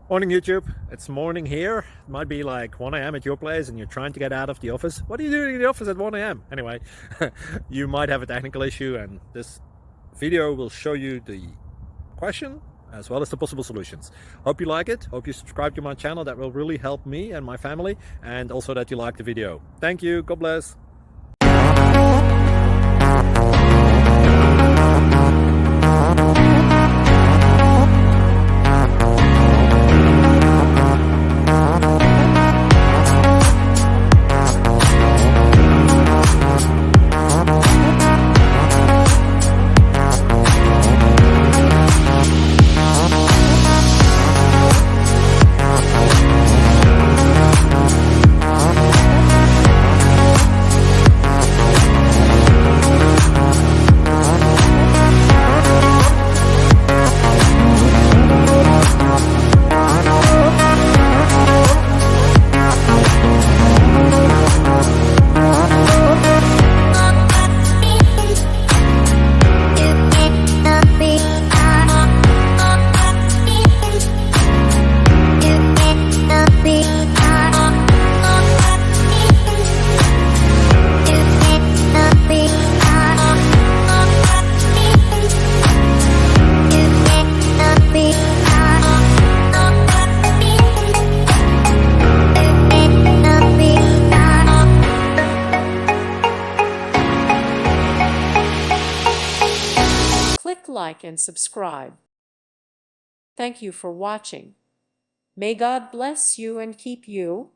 Morning YouTube, it's morning here. It might be like 1 a.m. at your place and you're trying to get out of the office. What are you doing in the office at 1 a.m.? Anyway, you might have a technical issue and this video will show you the question as well as the possible solutions. Hope you like it, hope you subscribe to my channel. That will really help me and my family, and also that you like the video. Thank you, God bless. Click like and subscribe. Thank you for watching. May God bless you and keep you.